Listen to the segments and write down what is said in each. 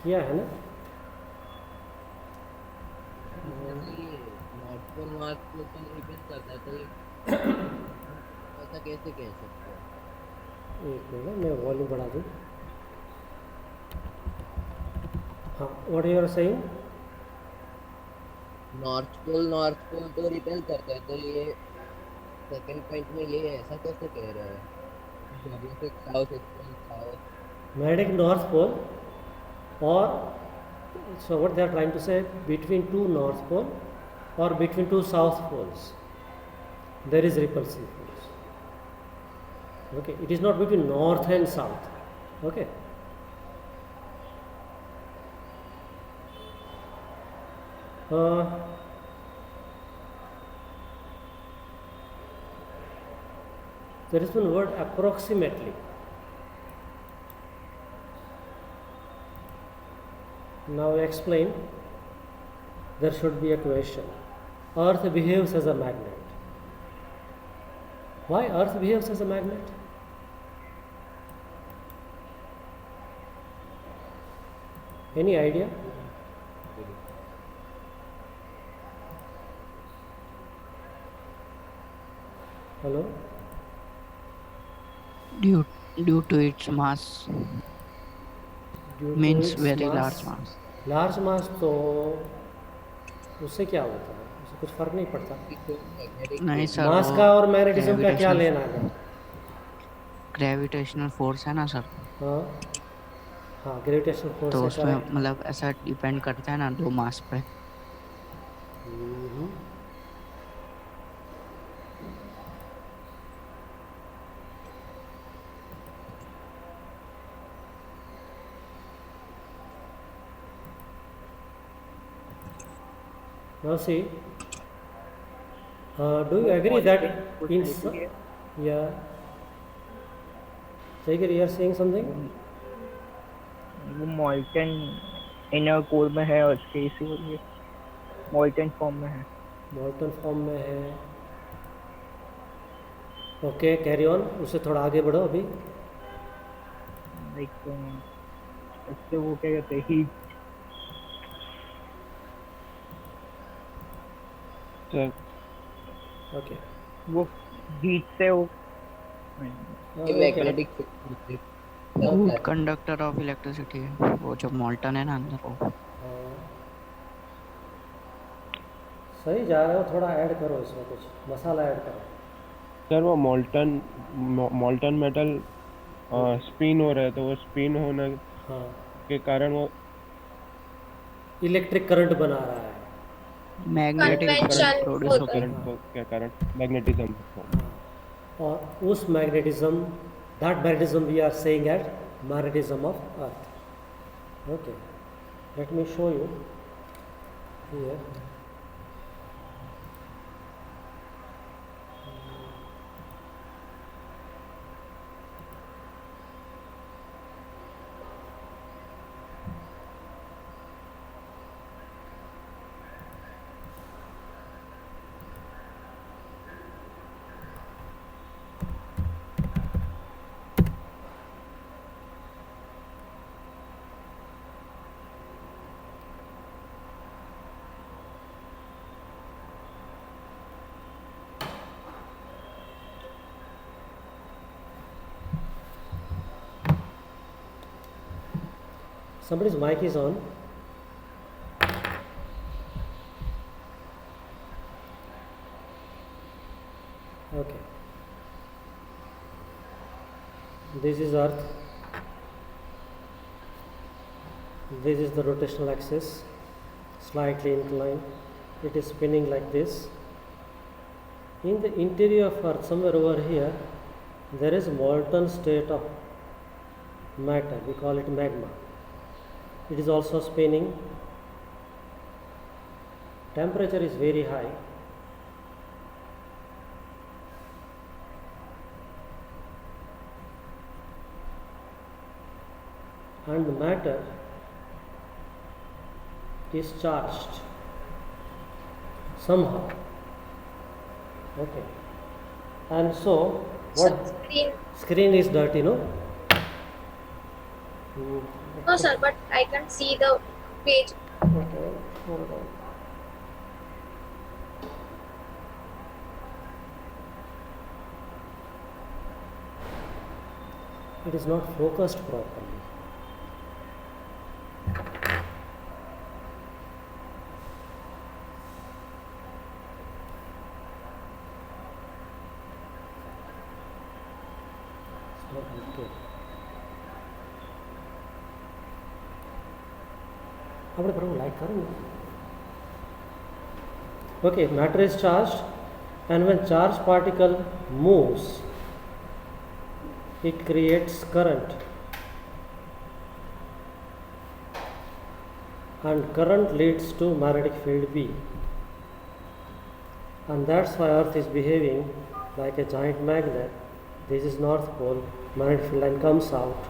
किया है ना। जैसे ये नॉर्थ पोल को रिपेल करता है, तो ये हम ऐसा कैसे कह सकते हैं? एक मिनट मैं वॉल्यूम बढ़ा दूँ। हाँ, what you are saying. North pole तो रिपेल करता है, तो ये सेकंड पॉइंट में ये ऐसा कैसे कह रहे हैं? जैसे south equal south. Magnetic north pole, और so what they are trying to say, between two north pole or between two south poles there is repulsive force. Okay, it is not between north and south. Okay. uh, there is one word approximately. Now explain. There should be a question. Earth behaves as a magnet. Why Earth behaves as a magnet? Any idea? Hello? Due due to its mass, Due to means its very mass. large mass. Large मास तो उससे क्या होता है, उससे कुछ फर्क नहीं पड़ता। मैग्नेटिक नहीं फील्ड। सर, मास वो का और मैग्नेटिज्म का क्या ग्रेविटेशनल लेना है। ग्रेविटेशनल फोर्स है ना सर, हाँ, हाँ ग्रेविटेशनल फोर्स तो है, उसमें करेक्ट। मतलब ऐसा डिपेंड करता है ना दो मास पे। Now see, do you वो agree that मॉल्टन in होती है। yeah, Sagar, you are saying something? वो वो मॉल्टन इनर कोर में है और इसके इसीलिए मॉल्टन फॉर्म में है। मॉल्टन फॉर्म में है। ओके, कैरी ऑन, उससे थोड़ा आगे बढ़ो अभी। लाइक इससे वो क्या कहते हैं, हीट। सर ओके, वो हीट से वो ये ओके, मैग्नेटिक फील्ड करता गुड है। कंडक्टर ऑफ इलेक्ट्रिसिटी है वो, जो मॉल्टन है ना अंदर वो। सही जा रहे हो, थोड़ा ऐड करो इसमें, कुछ मसाला ऐड करो। सर वो मॉल्टन मेटल हम्म, स्पिन हो रहा है, तो वो स्पिन होने हाँ, के कारण वो इलेक्ट्रिक करंट बना रहा है। Magnetic electric field current convention produce होता होती है। है। करंट के कारण मैग्नेटिज्म फॉर्म। और उस magnetism, that magnetism we are saying at magnetism of earth. Okay, let me show you here. Somebody's mic is on. Okay, this is Earth. This is the rotational axis, slightly inclined. It is spinning like this. In the interior of Earth, somewhere over here, there is molten state of matter. We call it magma. It is also spinning. Temperature is very high. And the matter is charged somehow. Okay, and so So what? screen Screen is dirty, no? Mm, No, sir, but I can see the page. okay, hold on. It is not focused properly. It's not okay. આપણે બરાબર like કરો ને. Okay, matter is charged, and when charged particle moves, it creates current, and current leads to magnetic field B, and that's why Earth is behaving like a giant magnet. This is North Pole, magnetic field line comes out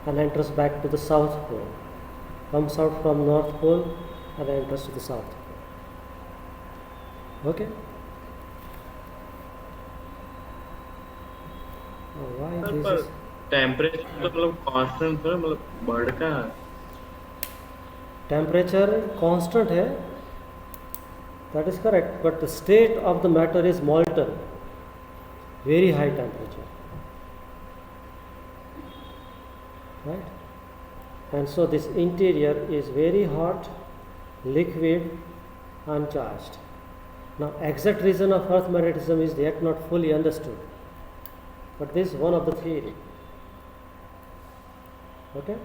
and enters back to the South Pole, comes out from North Pole and enters to the South Pole. Okay. Now why this पर is temperature तो मतलब constant है, मतलब बढ़ का temperature constant है, that is correct, but the state of the matter is molten, very high temperature, right? And so this interior is very hot, liquid, uncharged. Now exact reason of earth magnetism is yet not fully understood, but this is one of the theory. Okay.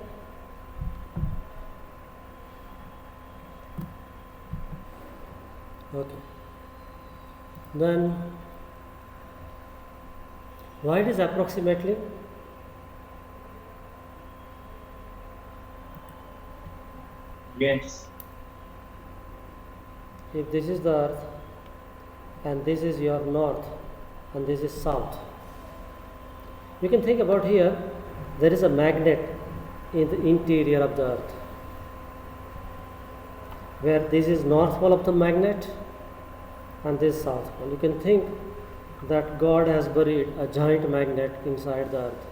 Okay. Then why it is approximately? yes If this is the earth and this is your north and this is south, you can think about here, there is a magnet in the interior of the earth, where this is north pole of the magnet and this south pole. You can think that God has buried a giant magnet inside the earth.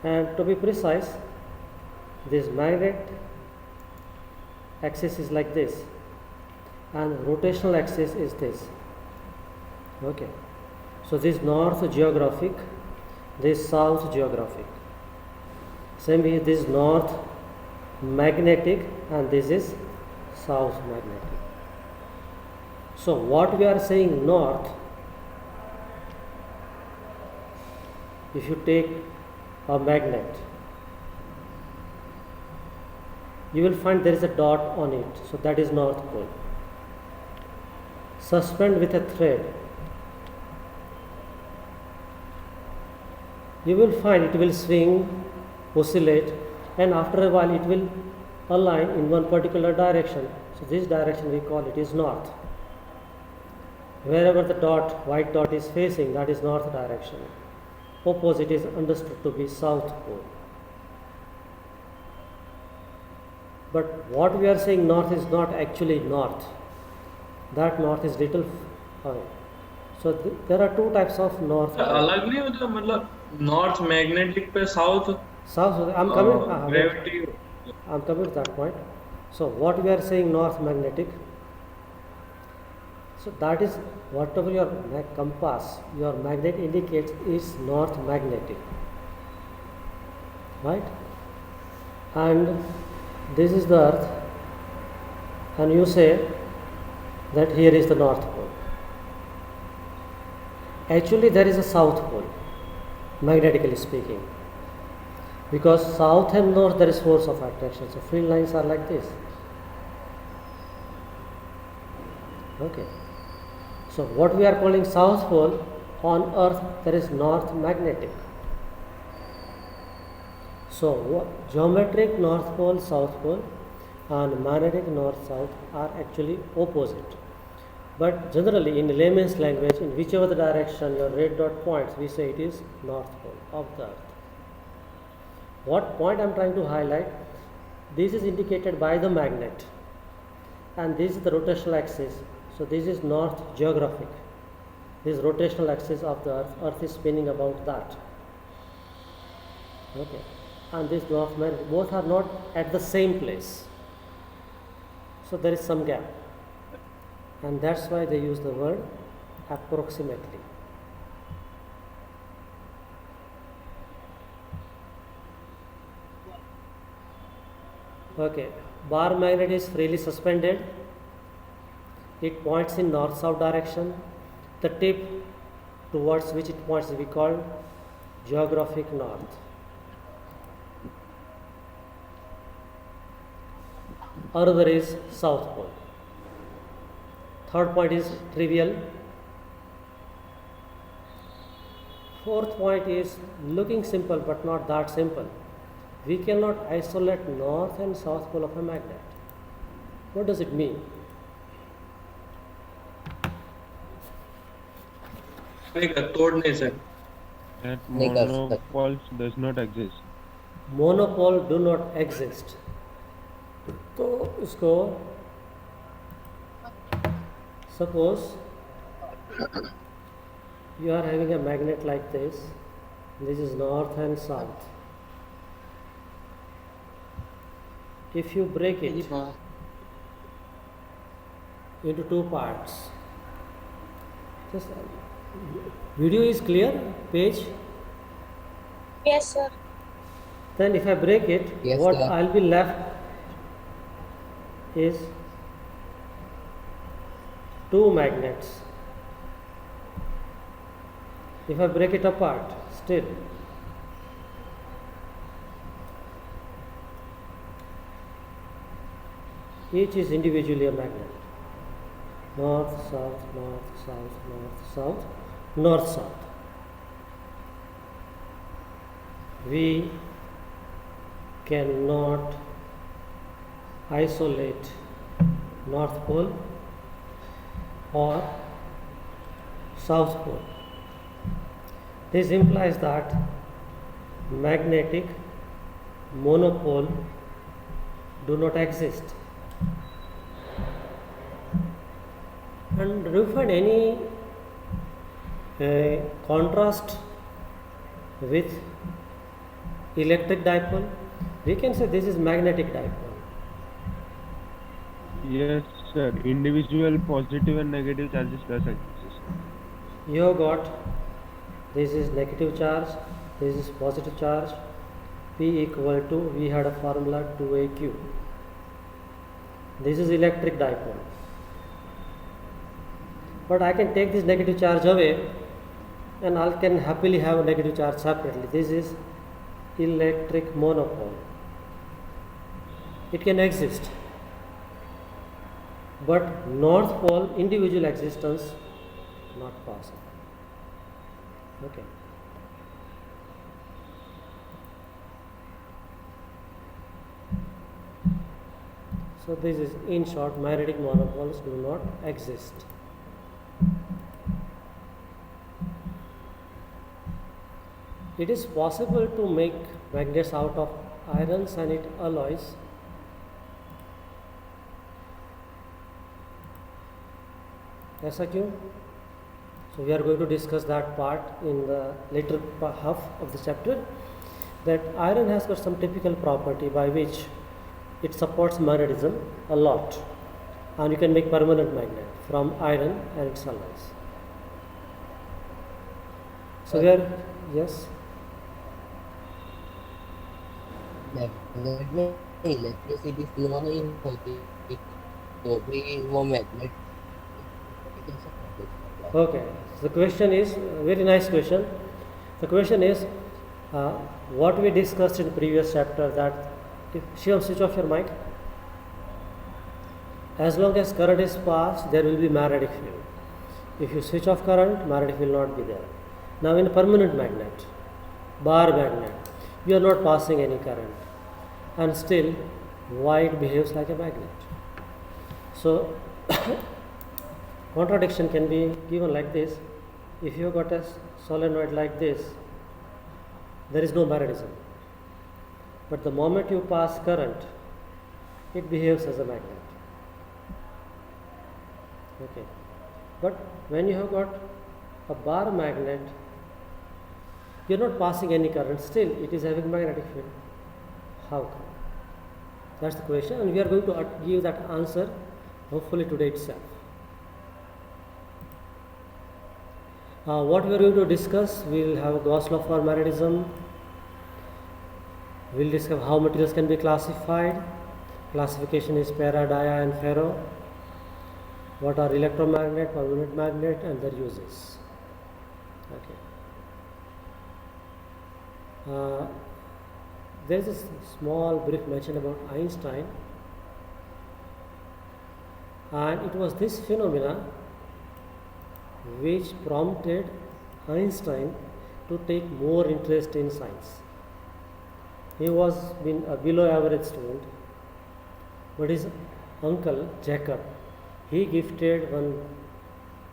And to be precise, this magnet axis is like this and rotational axis is this. Okay, so this north geographic, this south geographic. Same here, this north magnetic and this is south magnetic. So what we are saying north, if you take a magnet, you will find there is a dot on it, so that is north pole. Suspend with a thread, you will find it will swing, oscillate, and after a while it will align in one particular direction. So this direction we call it is north. Wherever the dot, white dot is facing, that is north direction. Opposite is understood to be south pole. But what we are saying north is not actually north. That north is little away. So there are two types of north. अलग नहीं होता, मतलब north magnetic पे south South. I'm coming. Gravity I'm coming to that point. So what we are saying north magnetic. So that is whatever your compass, your magnet indicates is north magnetic, right? And this is the earth, and you say that here is the north pole. Actually there is a south pole, magnetically speaking, because south and north there is force of attraction, so field lines are like this. Okay, so what we are calling south pole, on earth there is north magnetic. So geometric north pole, south pole, and magnetic north south are actually opposite. But generally in layman's language, in whichever the direction your red dot points, we say it is north pole of the earth. What point I am trying to highlight, this is indicated by the magnet and this is the rotational axis. So this is north geographic, this is rotational axis of the earth. Earth is spinning about that. Okay, and this north magnet, both are not at the same place. So there is some gap, and that's why they use the word approximately. Okay, bar magnet is freely suspended. It points in north-south direction. The tip towards which it points we call geographic north. Another is south pole. Third point is trivial. Fourth point is looking simple but not that simple. We cannot isolate north and south pole of a magnet. What does it mean? नहीं कर तोड़ नहीं सकते. That नहीं कर सकते. monopoles does not exist. Monopole do not exist. तो इसको suppose you are having a magnet like this. This is north and south. If you break it into two parts, just video is clear, page. Yes, sir. Then if I break it, Yes, what sir. I'll be left is two magnets. If I break it apart, still each is individually a magnet. North, south, north, south, north, south, north, south. We cannot isolate north pole or south pole. This implies that magnetic monopole do not exist. And do you find any contrast with electric dipole? We can say this is magnetic dipole. Yes, sir. Individual positive and negative charges does exist. You have got this is negative charge, this is positive charge, P equal to, we had a formula 2aq. This is electric dipole. But I can take this negative charge away and I can happily have a negative charge separately. This is electric monopole. It can exist. But north pole individual existence not possible. Okay. So this is in short, magnetic monopoles do not exist. It is possible to make magnets out of iron and alloys. ऐसा क्यों? So we are going to discuss that part in the later half of the chapter. That iron has got some typical property by which it supports magnetism a lot, and you can make permanent magnet from iron and its alloys. So we are, yes. Magnet में electricity flow नहीं होती तो भी वो magnet Okay, so the question is very nice question. The question is what we discussed in previous chapter, that if Shivam, switch off your mic. As long as current is passed, there will be magnetic field. If you switch off current, magnetic will not be there. Now in a permanent magnet, bar magnet, you are not passing any current, and still why it behaves like a magnet. So contradiction can be given like this. If you have got a solenoid like this, there is no magnetism, but the moment you pass current, it behaves as a magnet. Okay, but when you have got a bar magnet, you are not passing any current, still it is having magnetic field. How come? That's the question, and we are going to give that answer hopefully today itself. What we are going to discuss, we will have a Gauss law for magnetism. We will discuss how materials can be classified. Classification is para, dia and ferro. What are electromagnet, permanent magnet, and their uses. Okay. There is a small brief mention about Einstein, and it was this phenomena which prompted Einstein to take more interest in science. He was been a below average student, but his uncle Jacob, he gifted one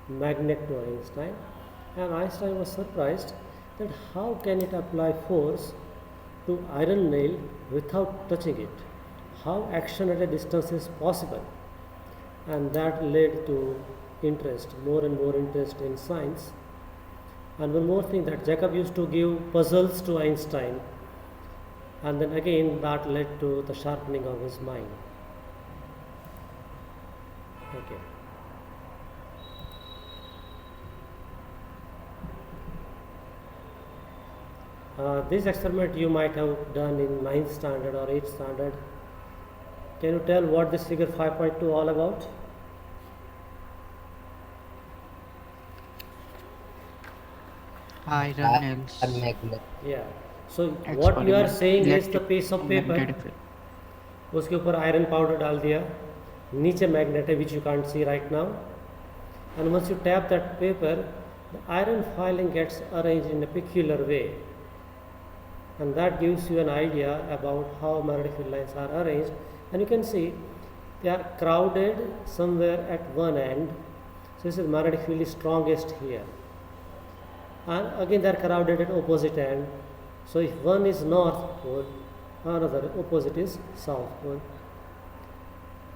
magnet to Einstein, and Einstein was surprised that how can it apply force to iron nail without touching it? How action at a distance is possible? And that led to interest, more and more interest in science. And one more thing, that Jacob used to give puzzles to Einstein, and then again that led to the sharpening of his mind. Okay. This experiment you might have done in 9th standard or 8th standard. Can you tell what this figure 5.2 all about? Iron nails. magnet. Yeah. So what you are saying is the piece of paper, Magnetic field. उसके ऊपर iron powder डाल दिया, नीचे magnet है which you can't see right now, and once you tap that paper, the iron filing gets arranged in a peculiar way, and that gives you an idea about how magnetic field lines are arranged. And you can see they are crowded somewhere at one end. So this is magnetic field is strongest here, and again they are crowded at opposite end. So if one is north pole, another opposite is south pole.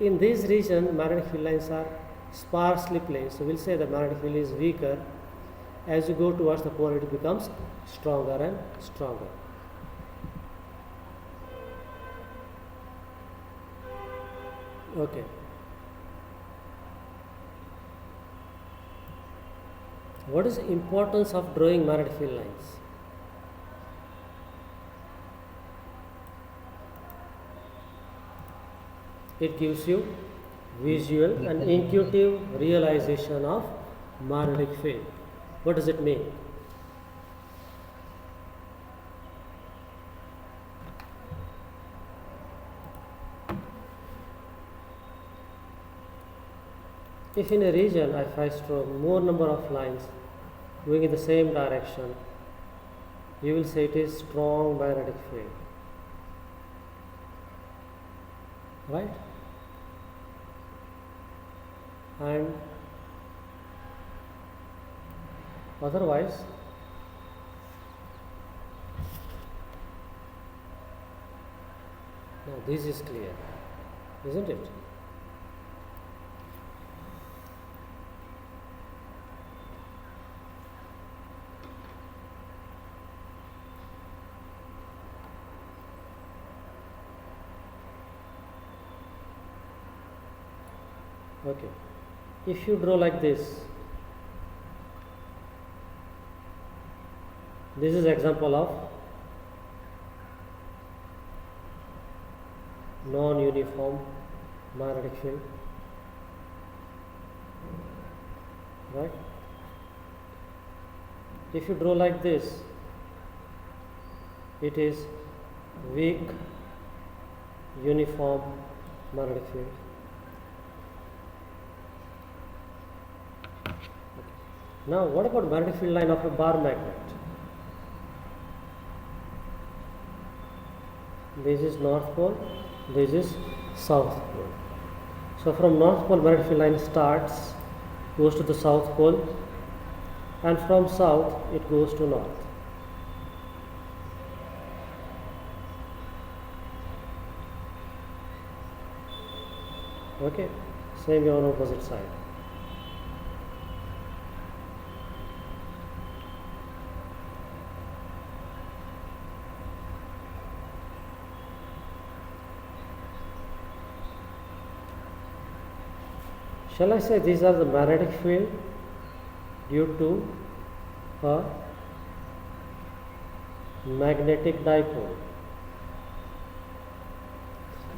In this region, magnetic field lines are sparsely placed. So we'll say the magnetic field is weaker. As you go towards the pole, it becomes stronger and stronger. Okay. What is the importance of drawing magnetic field lines? It gives you visual and intuitive realization of magnetic field. What does it mean? If in a region if I stroke more number of lines going in the same direction, you will say it is strong magnetic field, right? And otherwise, now this is clear, isn't it? Okay, if you draw like this is example of non-uniform magnetic field, right? If you draw like this, it is weak uniform magnetic field. Now, what about magnetic field line of a bar magnet? This is north pole, this is south pole. So from north pole, magnetic field line starts, goes to the south pole, and from south it goes to north. Okay, same on opposite side. Shall I say these are the magnetic field due to a magnetic dipole?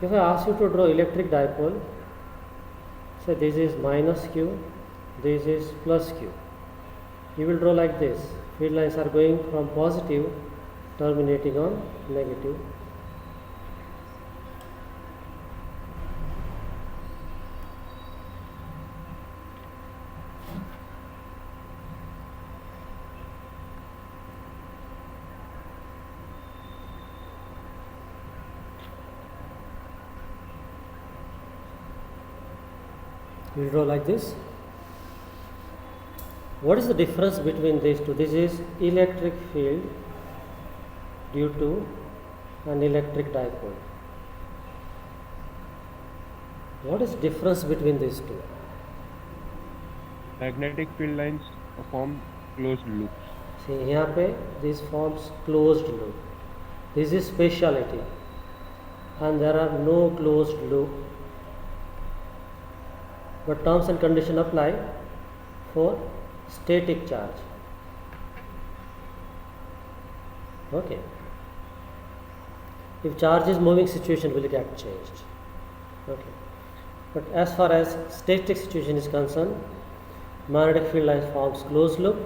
If I ask you to draw electric dipole, say this is minus q, this is plus q. You will draw like this. Field lines are going from positive terminating on negative. You draw like this. What is the difference between these two? This is electric field due to an electric dipole. What is difference between these two? Magnetic field lines form closed loops. See here पे this forms closed loop. This is speciality, and there are no closed loop. But terms and condition apply for static charge. Okay. If charge is moving, situation will get changed. Okay. But as far as static situation is concerned, magnetic field line forms closed loop,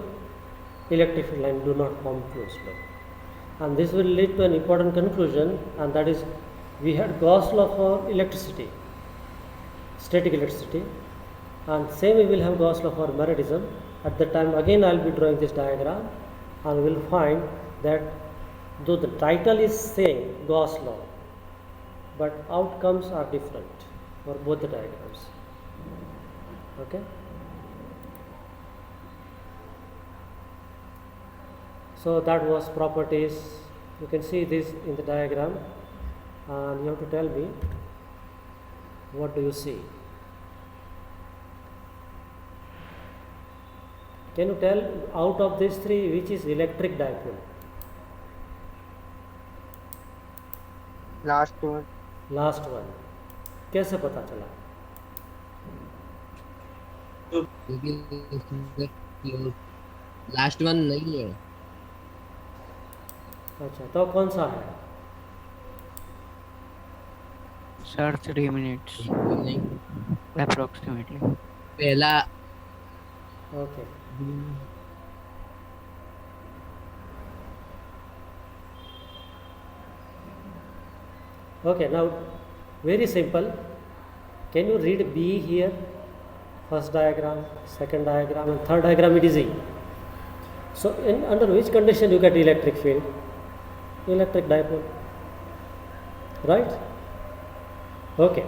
electric field line do not form closed loop. And this will lead to an important conclusion, and that is we had Gauss law for electricity, static electricity, and same we will have Gauss law for magnetism. At the time again I will be drawing this diagram, and we will find that though the title is same Gauss law, but outcomes are different for both the diagrams. Okay. So that was properties. You can see this in the diagram, and you have to tell me what do you see. Can you tell out of these three which is electric dipole? Last one. Last one. कैसे पता चला? Last one नहीं है। अच्छा, तो कौन सा है? Sir, 3 minutes नहीं, approximately. पहला Okay. Okay, now very simple. Can you read B here? First diagram, second diagram, and third diagram it is E. So under which condition you get electric field? Electric dipole. Right? Okay.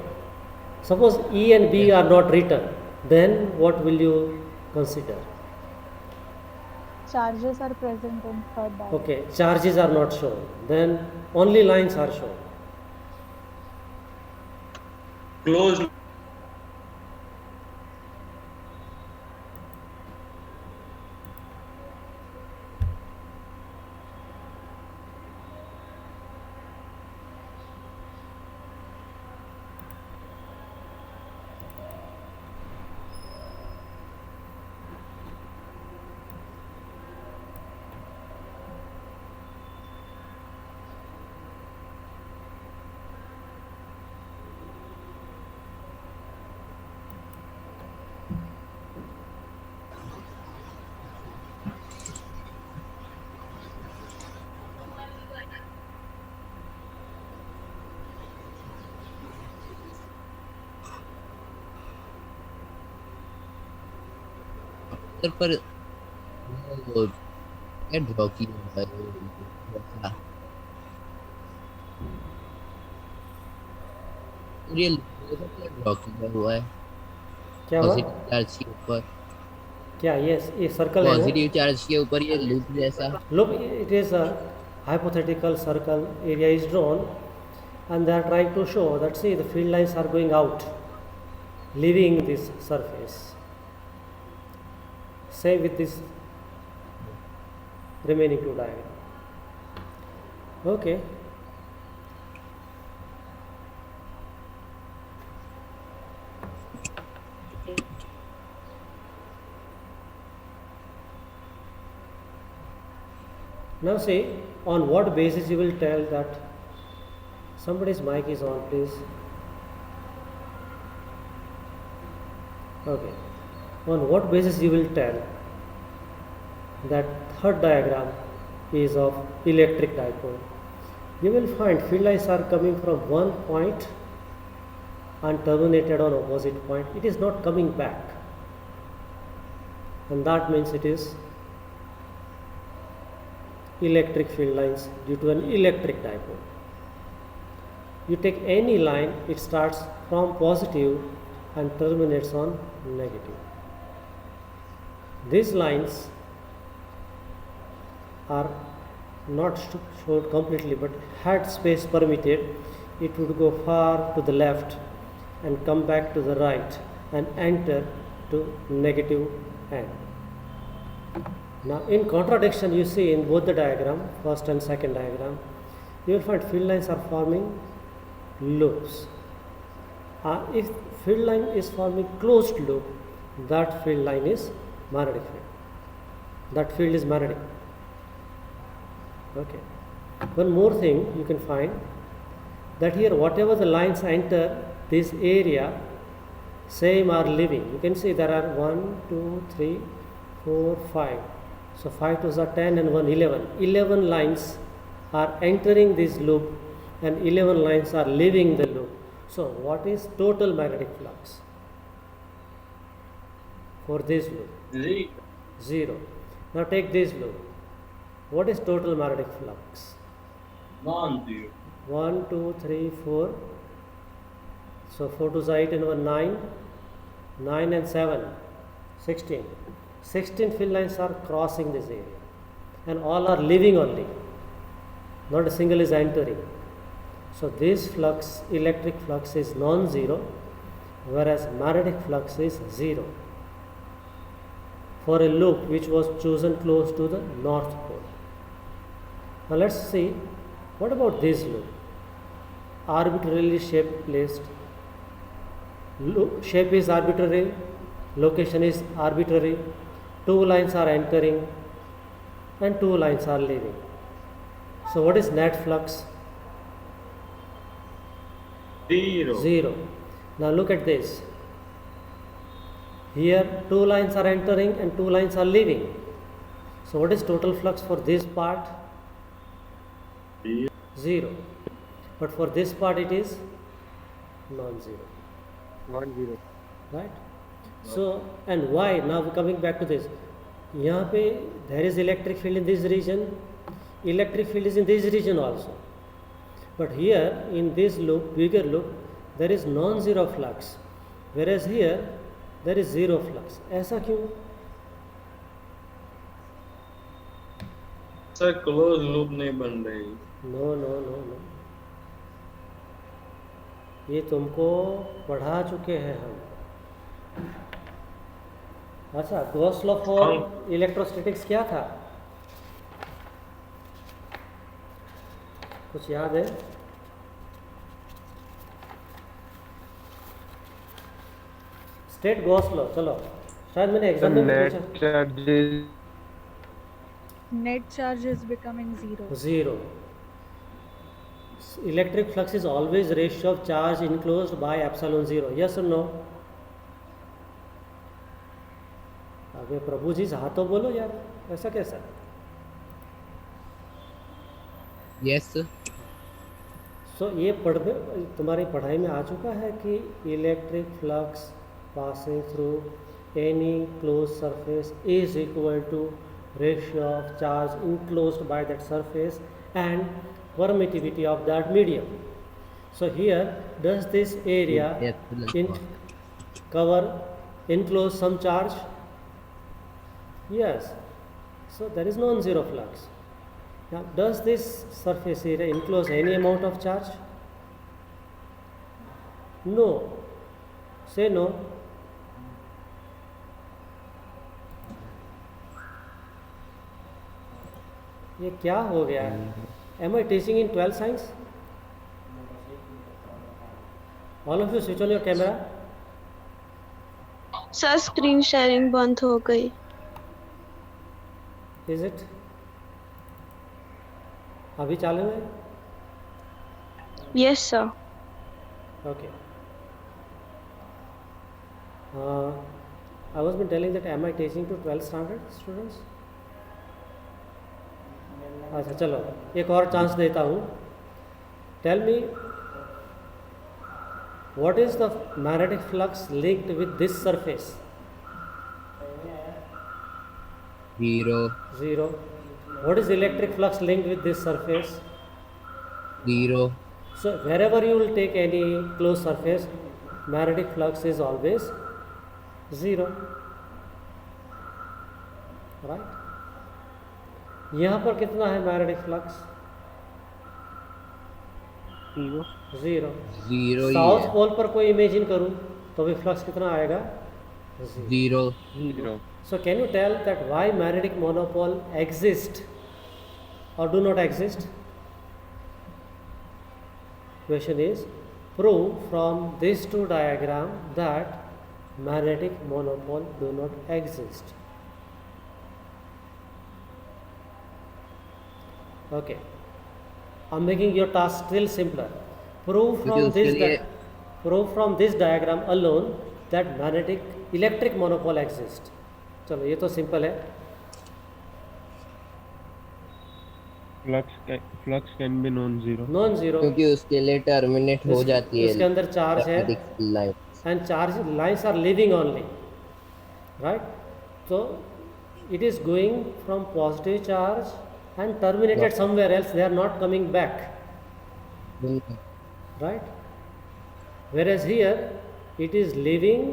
Suppose E and B are not written, then what will you consider? Charges are present in third diagram. Okay, charges are not shown, then only lines are shown. Closed. पर वो क्या draw की हुआ है वैसा real draw किया हुआ है क्या हुआ? पॉजिटिव चार्ज के ऊपर क्या ये सर्कल है? पॉजिटिव चार्ज के ऊपर ये लूप जैसा Look, it is a hypothetical circle area is drawn, and they are trying to show that see the field lines are going out, leaving this surface. Same with this remaining two diagram. Okay. Now see, on what basis you will tell that somebody's mic is on, please. Okay. On what basis you will tell that third diagram is of electric dipole? You will find field lines are coming from one point and terminated on opposite point. It is not coming back, and that means it is electric field lines due to an electric dipole. You take any line, it starts from positive and terminates on negative. These lines are not showed completely, but had space permitted, it would go far to the left and come back to the right and enter to negative end. Now in contradiction, you see in both the diagram, first and second diagram, you will find field lines are forming loops. If field line is forming closed loop, that field line is magnetic field. That field is magnetic. Okay. One more thing you can find, that here whatever the lines enter this area, same are leaving. You can see there are 1, 2, 3, 4, 5. So 5 2s are 10 and 1 11. 11 lines are entering this loop and 11 lines are leaving the loop. So what is total magnetic flux for this loop? 0. Now take this loop. What is total magnetic flux? Non-zero. 1, 2, 3, 4. So 4 2s are 8 and 1 9. 9 and 7, 16. 16 field lines are crossing this area and all are leaving only. Not a single is entering. So this flux, electric flux, is non-zero, whereas magnetic flux is 0 for a loop which was chosen close to the north pole. Now let's see, what about this loop? Arbitrarily shape placed. Shape is arbitrary, location is arbitrary, 2 lines are entering and 2 lines are leaving. So what is net flux? 0. Now look at this. Here 2 lines are entering and 2 lines are leaving. So what is total flux for this part? 0. But for this part it is non-zero. 1 0. Right? So, and why? Now coming back to this. यहाँ पे there is electric field in this region. Electric field is in this region also. But here in this loop, bigger loop, there is non-zero flux, whereas here there is 0 flux. ऐसा क्यों? Sir close loop नहीं बन रही. No no no no, ये तुमको पढ़ा चुके हैं हम. अच्छा, गॉस लॉ फॉर इलेक्ट्रोस्टैटिक्स क्या था? कुछ याद है? State Gauss law. चलो, शायद मैंने एग्जाम में पूछा. Net charge is becoming 0. Electric flux is always ratio of charge enclosed by epsilon 0. Yes or no? अबे प्रभु जी हाँ तो बोलो यार, ऐसा कैसा? Yes sir. So ये तुम्हारी पढ़ाई में आ चुका है कि electric flux passing through any closed surface is equal to ratio of charge enclosed by that surface and permittivity of that medium. So here, does this area enclose some charge? Yes. So there is non-zero flux. Now, does this surface area enclose any amount of charge? No. Say no. ये क्या हो गया है? Am I teaching in 12 science? All of you switch on your camera. Sir screen sharing बंद हो गई. Is it? अभी चालू है? Yes, sir. Okay. I was been telling that am I teaching to 12th standard students? अच्छा चलो एक और चांस देता हूँ. Tell me what is the magnetic flux linked with this surface? Zero. What is electric flux linked with this surface? 0. So wherever you will take any closed surface, magnetic flux is always 0. Right? यहाँ पर कितना है magnetic flux? 0. 0 south pole पर कोई imagine करूँ तो भी flux कितना आएगा? 0. So can you tell that why magnetic monopole exist or do not exist? Question is, prove from these two diagrams that magnetic monopole do not exist. Okay, I'm making your task still simpler. Prove from this diagram alone that electric monopole exists. चलो ये तो simple है. Flux can be non zero क्योंकि उसके लिए terminate हो जाती है. उसके अंदर चार्ज है and charge lines are living only, right? तो it is going from positive charge and terminated somewhere else. They are not coming back, right? Whereas here it is leaving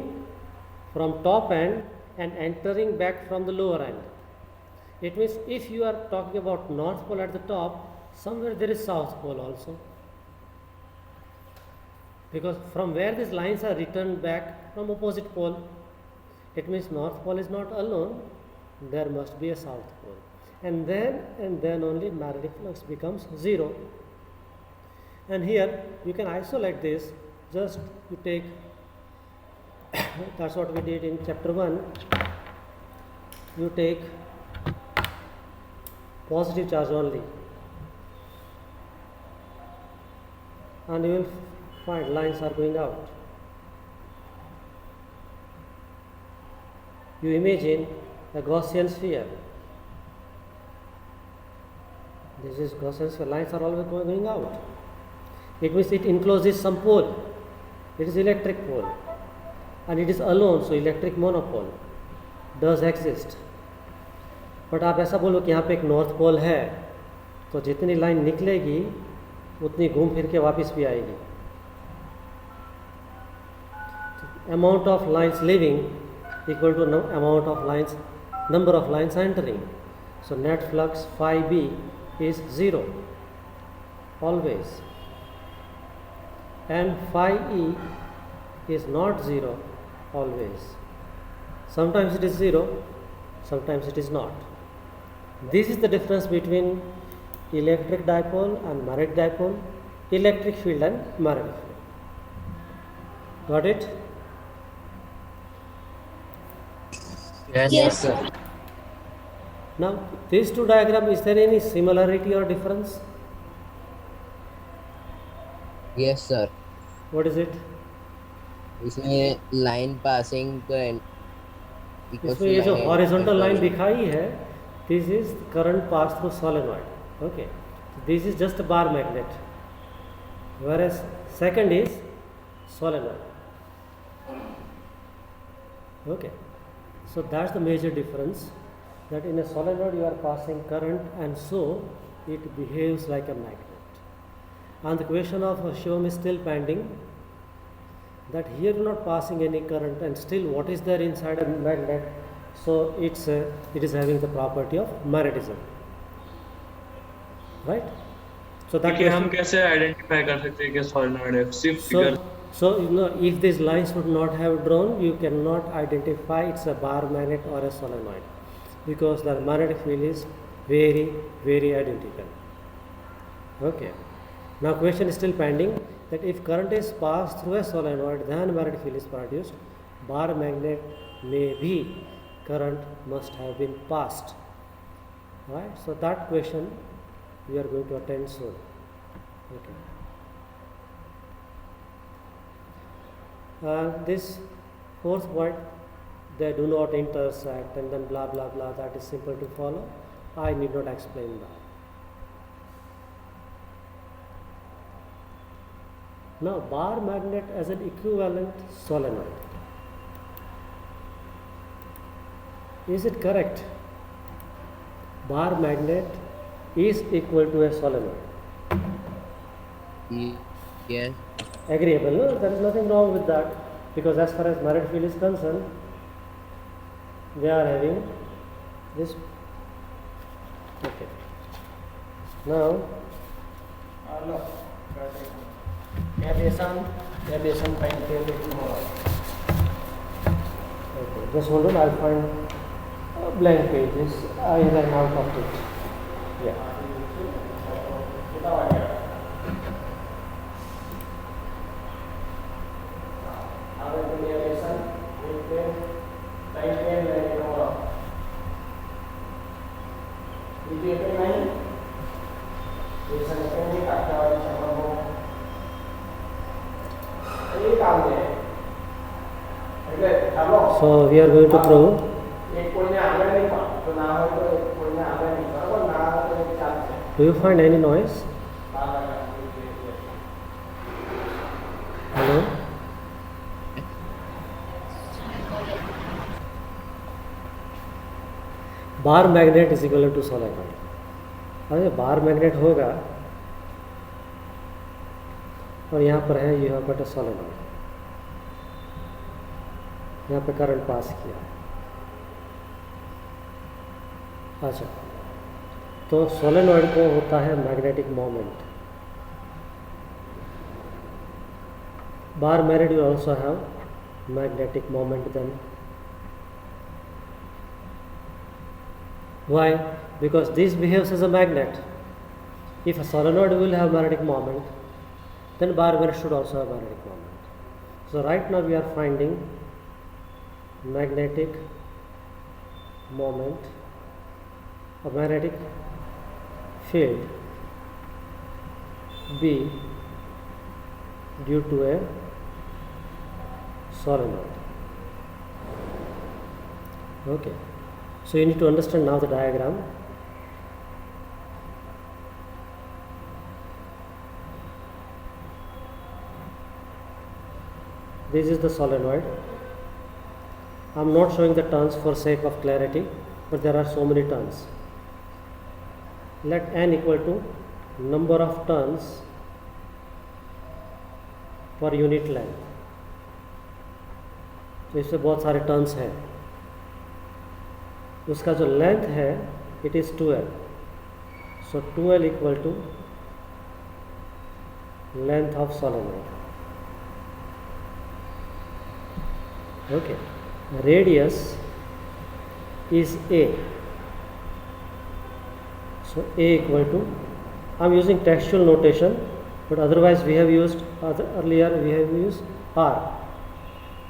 from top end and entering back from the lower end. It means if you are talking about north pole at the top, somewhere there is south pole also, because from where these lines are returned back from opposite pole, it means north pole is not alone, there must be a south pole. And then only magnetic flux becomes 0. And here you can isolate this. Just you take that's what we did in chapter 1. You take positive charge only and you will find lines are going out. You imagine a Gaussian sphere. This is Gaussian sphere. Lines are always going out. It means it encloses some pole. It is electric pole and it is alone, so electric monopole does exist. But आप ऐसा बोलो कि यहाँ पे एक north pole है तो जितनी लाइन निकलेगी उतनी घूम फिर के वापस भी आएगी. Amount of lines leaving equal to amount of lines, number of lines entering. So net flux phi b is 0 always, and phi e is not 0 always. Sometimes it is 0, sometimes it is not. This is the difference between electric dipole and magnetic dipole, electric field and magnetic field. Got it? Yes, sir. Now these two diagrams, is there any similarity or difference? Yes, sir. What is it? इसमें line passing इसमें ये जो horizontal line दिखाई है, this is current pass through solenoid. Okay, this is just bar magnet, whereas second is solenoid. Okay, so that's the major difference, that in a solenoid you are passing current and so it behaves like a magnet. And the question of Shivam is still pending, that here you are not passing any current and still what is there inside a magnet, so it is having the property of magnetism, right? So that हम कैसे identify कर सकते हैं कि solenoid है? सिर्फ figure. So you know, if these lines would not have drawn, you cannot identify it's a bar magnet or a solenoid, because the magnetic field is very, very identical. Okay. Now question is still pending, that if current is passed through a solenoid, then magnetic field is produced. Bar magnet may be current must have been passed. Right. So that question we are going to attend soon. Okay. This fourth point, they do not intersect and then blah blah blah, that is simple to follow. I need not explain that. Now bar magnet as an equivalent solenoid. Is it correct? Bar magnet is equal to a solenoid. Yes. Agreeable, no? There is nothing wrong with that, because as far as magnetic field is concerned, they are having this. Okay. Now, okay, just hold on, I'll find blank pages. I ran out of it. Yeah. So we are going to prove do you find any noise? Hello? Bar magnet is equal to solenoid. अरे bar magnet होगा और यहाँ पर है you have got a solenoid, यहाँ पे current pass किया. अच्छा, तो सोलेनॉइड को होता है magnetic moment. Bar magnet you also have magnetic moment then. Why? Because this behaves as a magnet. If a solenoid will have magnetic moment, then bar magnet should also have magnetic moment. So right now we are finding magnetic moment, a magnetic field B due to a solenoid. Okay. So you need to understand now the diagram. This is the solenoid. I am not showing the turns for sake of clarity, but there are so many turns. Let n equal to number of turns per unit length. तो इसमें बहुत सारे turns हैं. उसका जो length है it is 2l. So 2l equal to length of solenoid. Okay, radius is a. So a equal to, I am using textual notation, but otherwise we have used earlier we have used r,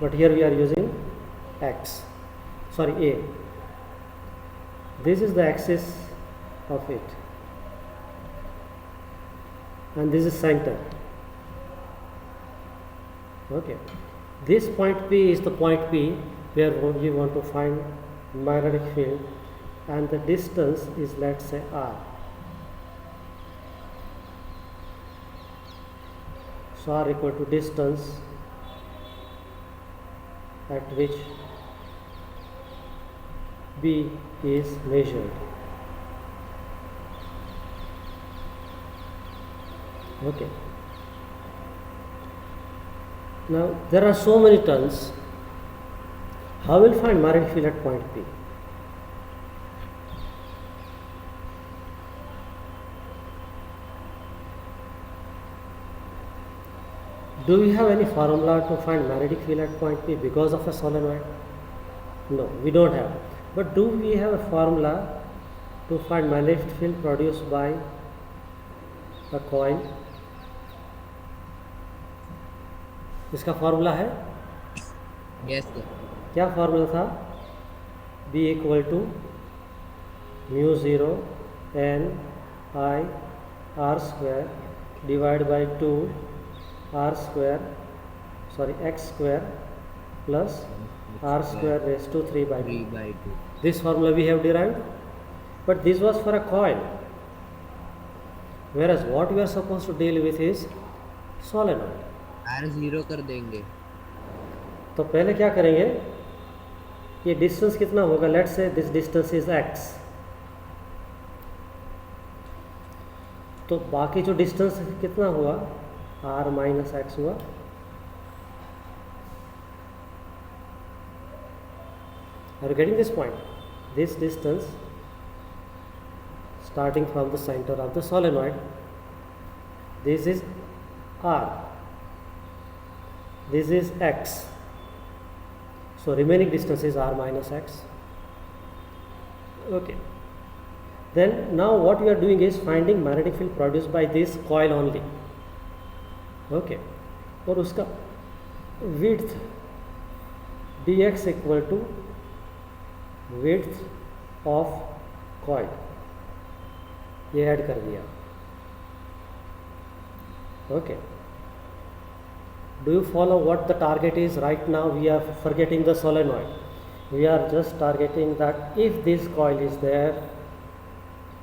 but here we are using x, sorry a. This is the axis of it and this is center. Okay, this point P is the point P where we want to find magnetic field, and the distance is, let's say, r. So r equal to distance at which B is measured. Okay. Now there are so many turns. How will find magnetic field at point P? Do we have any formula to find magnetic field at point P because of a solenoid? No, we don't have. But do we have a formula to find magnetic field produced by a coil? इसका formula है? Yes sir. क्या formula था? B equal to mu 0 n I r square divided by 2 r square, sorry, x square plus r square raised to 3 by 2. 3 by 2. This formula we have derived, but this was for a coil, whereas what we are supposed to deal with is solenoid. R 0 कर देंगे. तो पहले क्या करेंगे, ये distance कितना होगा, let's say this distance is x, तो बाकी जो डिस्टेंस कितना हुआ r माइनस एक्स हुआ. Are you getting this point? This distance starting from the center of the solenoid, this is r, this is x, so remaining distance is r minus x. Okay, then now what we are doing is finding magnetic field produced by this coil only. Okay, और उसका width dx equal to width of coil, ये add कर दिया. Okay, do you follow what the target is? Right now we are forgetting the solenoid, we are just targeting that if this coil is there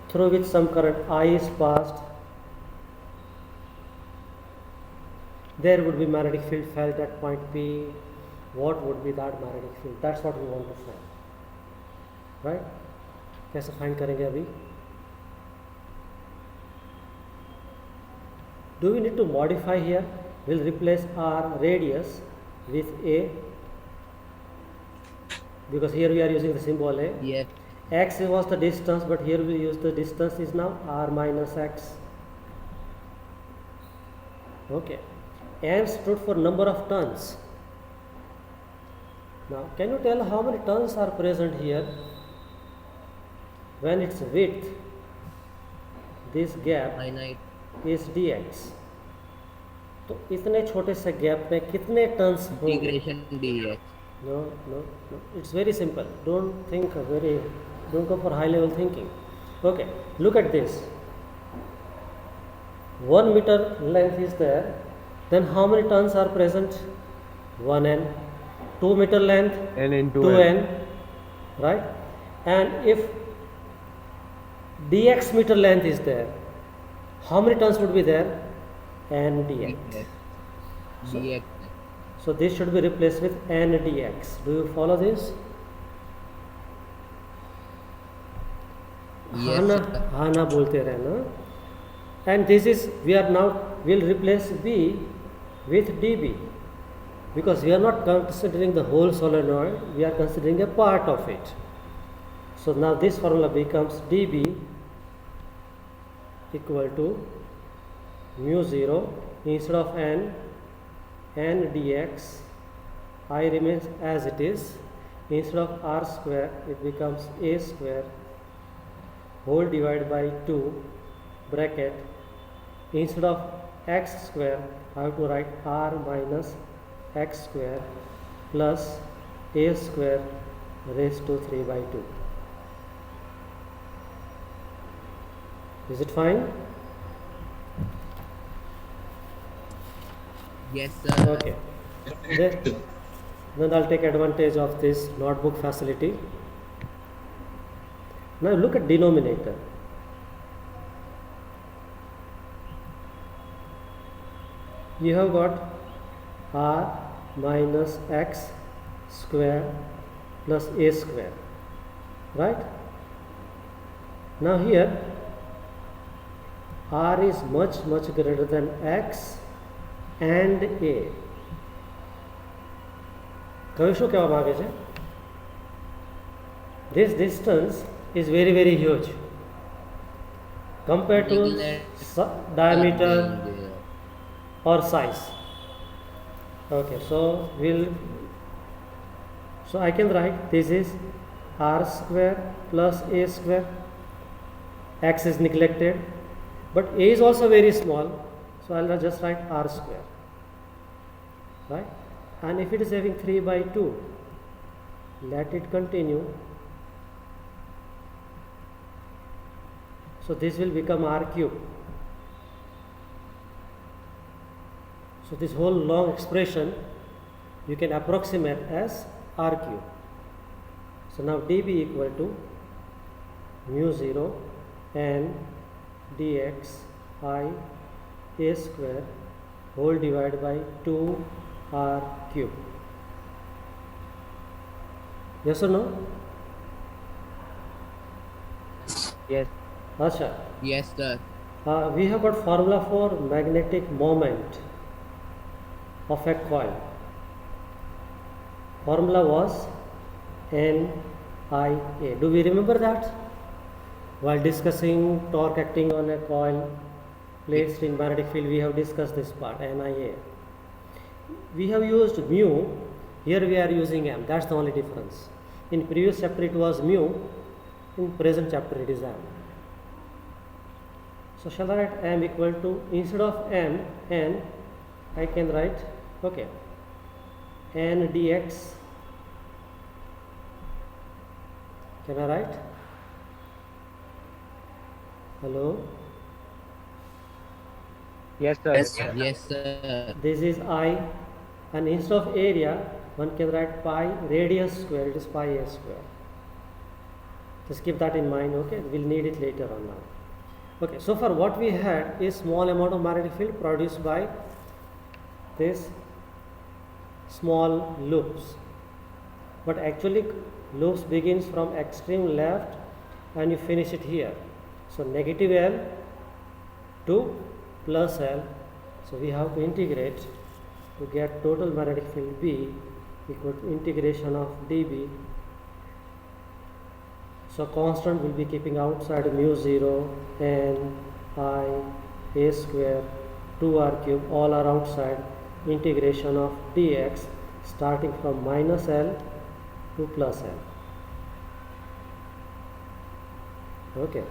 through which some current I is passed, there would be magnetic field felt at point P. What would be that magnetic field? That's what we want to find. Right? कैसे find करेंगे अभी? Do we need to modify here? We'll replace R radius with A, because here we are using the symbol A. Yes. X was the distance, but here we use the distance is now R minus X. Okay. N stood for number of turns. Now can you tell how many turns are present here? When its width, this gap Finite is dx, तो इतने छोटे से gap में कितने turns होंगे? integration dx. No, it's very simple. Don't go for high level thinking. Okay, look at this. 1 meter length is there, then how many turns are present? 1n. 2 meter length, n into 2n, right? And if dx meter length is there, how many turns would be there? N dx. dx. So this should be replaced with n dx. Do you follow this? Yes, sir. हाँ ना बोलते रहना. And this is, we'll replace B with dB, because we are not considering the whole solenoid, we are considering a part of it. So now this formula becomes dB equal to mu 0, instead of n dx, I remains as it is, instead of r square it becomes a square whole divided by 2 bracket, instead of x square I have to write r minus x square plus a square raised to 3 by 2. Is it fine? Yes, sir. Okay. Then I'll take advantage of this notebook facility. Now look at denominator. You have got r minus x square plus a square, right? Now here r is much greater than x and a. કહી શું કહેવા માંગે છે? This distance is very huge compared to diameter or size. Okay, so I can write this is r square plus a square. X is neglected, but a is also very small, so I'll just write r square, right? And if it is having 3 by 2, let it continue. So So this will become r cube. So this whole long expression you can approximate as r cube. So now dB equal to mu 0 n dx I a square whole divided by 2 r cube. Yes or no? Yes. Acha. Yes, sir. We have got formula for magnetic moment of a coil. Formula was NIA. Do we remember that? While discussing torque acting on a coil placed in magnetic field, we have discussed this part, NIA. We have used mu, here we are using M. That's the only difference. In previous chapter it was mu, in present chapter it is M. So shall I write M equal to, instead of M, N, I can write, okay, N dx, can I write? Hello? Yes, sir. Yes, sir. This is I, and instead of area, one can write pi radius square, it is pi a square. Just keep that in mind, okay? We'll need it later on now. Okay, so far what we had is small amount of magnetic field produced by this small loops. But actually loops begins from extreme left and you finish it here. So negative L to plus L. So we have to integrate to get total magnetic field B equal to integration of dB. So constant will be keeping outside mu 0 n I a square 2r cube, all are outside. Integration of dx starting from minus L to plus L. Okay.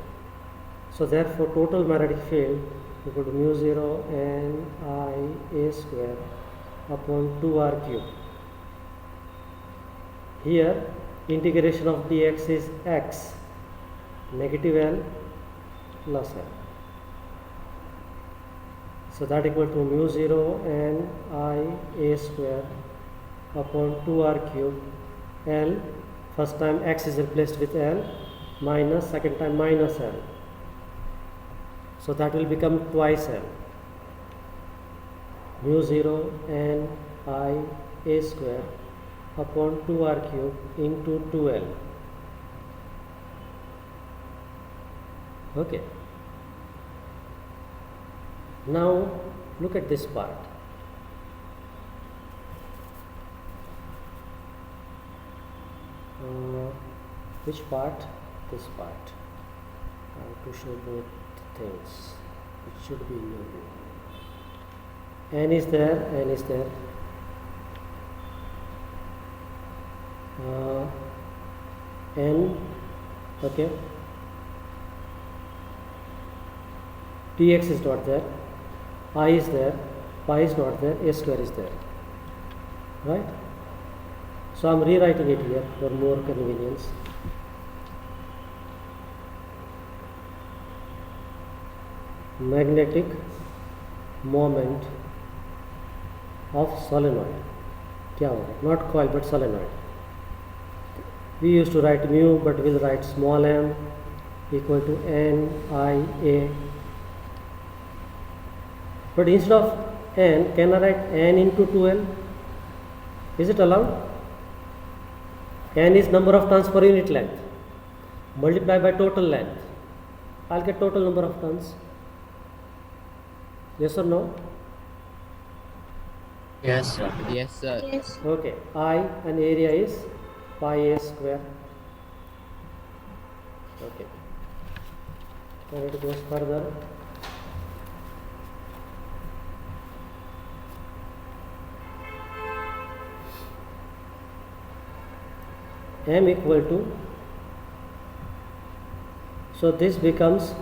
So therefore total magnetic field equal to mu 0 n I a square upon 2r cube. Here integration of dx is x, negative L plus L. So that equal to mu 0 n I a square upon 2r cube. L, first time x is replaced with L, minus, second time minus L. So that will become twice L. Mu 0 n I a square upon 2r cube into 2L. Okay. Now look at this part. Which part? This part. I have to show both things. It should be in your view. N is there, N is there. N, okay. Dx is not there, I is there, pi is not there, a square is there, right? So I am rewriting it here for more convenience. Magnetic moment of solenoid. क्या होगा? Not coil but solenoid. We used to write mu, but we'll write small m equal to n I a. But instead of n, can I write n into 2L? Is it allowed? N is number of turns per unit length. Multiply by total length. I'll get total number of turns. Yes or no? Yes, sir. Yes, sir. Yes. Okay. I and area is pi a square. Okay. And it goes further. M equal to, so this becomes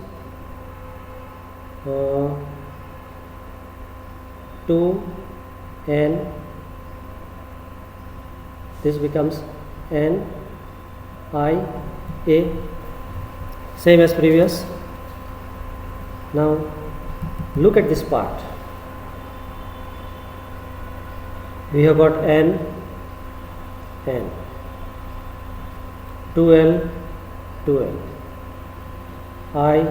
2n, this becomes n I a, same as previous. Now look at this part. We have got n, 2l, I,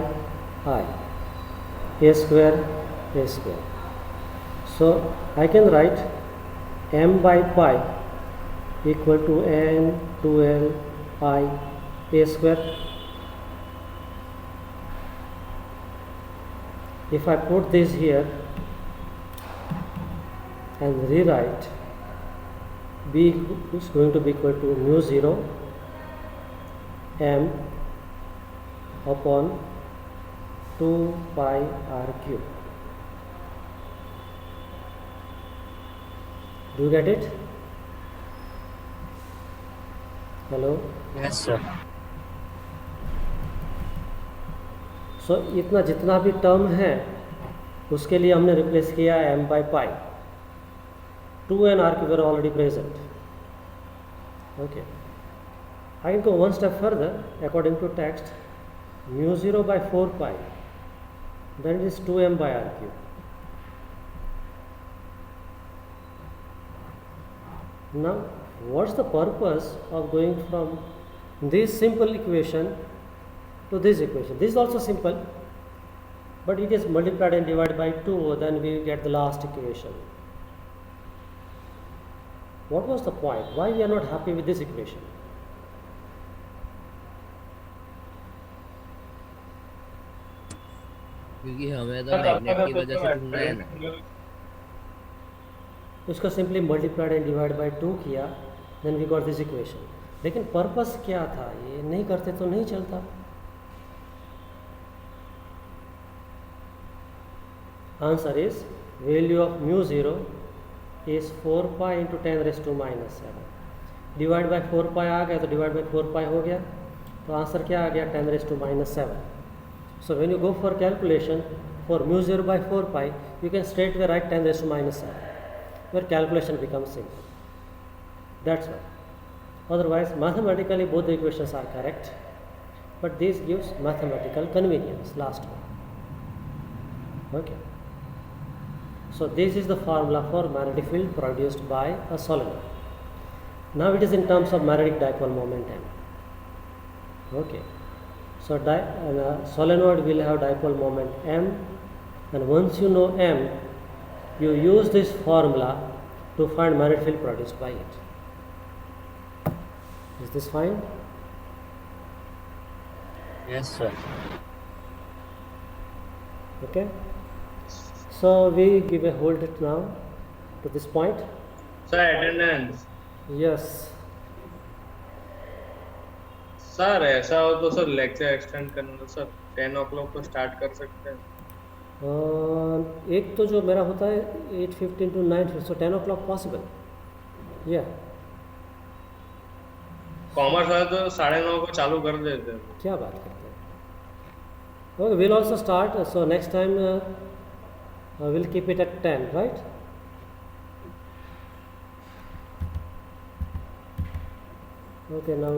a square. So I can write m by pi equal to n, 2l, I, a square. If I put this here and rewrite, b is going to be equal to mu 0 m upon 2 pi r cube. Do you get it? Hello? Yes, sir. सो इतना जितना भी term है उसके लिए हमने replace किया m by pi. 2 and r cube are already present. Okay. I can go one step further. According to text, mu 0 by 4 pi, then it is 2m by r cube. Now, what's the purpose of going from this simple equation to this equation? This is also simple, but it is multiplied and divided by 2, then we get the last equation. What was the point? Why we are not happy with this equation? क्योंकि हमें तो magnet की वजह से ढूंढना है ना. उसको simply multiplied and divide by 2 किया, then we got this equation. लेकिन पर्पस क्या था? ये नहीं करते तो नहीं चलता. Answer is value of mu 0 is 4 pi into 10 raise to -7. Divide by 4 pi आ गया तो डिवाइड बाय 4 पाई हो गया, तो आंसर क्या आ गया? 10 raise to -7. So when you go for calculation for mu 0 by 4 pi, you can straight away write 10 raised to -7, where calculation becomes simple. That's why. Otherwise, mathematically both the equations are correct, but this gives mathematical convenience. Last one. Okay. So this is the formula for magnetic field produced by a solenoid. Now it is in terms of magnetic dipole moment m. Okay. So solenoid will have dipole moment m, and once you know m, you use this formula to find magnetic field produced by it. Is this fine? Yes, sir. Okay. So we give a hold it now to this point. Sir, attendance. Yes. Sir ऐसा हो तो sir lecture extend करना sir 10 o'clock को start कर सकते हैं. एक तो जो मेरा होता है 8:15 to 9, so 10 o'clock possible. Yeah. Commerce वाले तो 9:30 को चालू कर देते हैं. क्या बात करते हैं? Okay, we'll also start. So next time we'll keep it at 10, right? Okay, now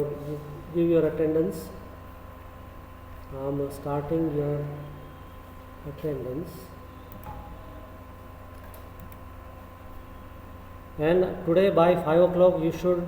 give your attendance. I'm starting your attendance. And today by 5 o'clock you should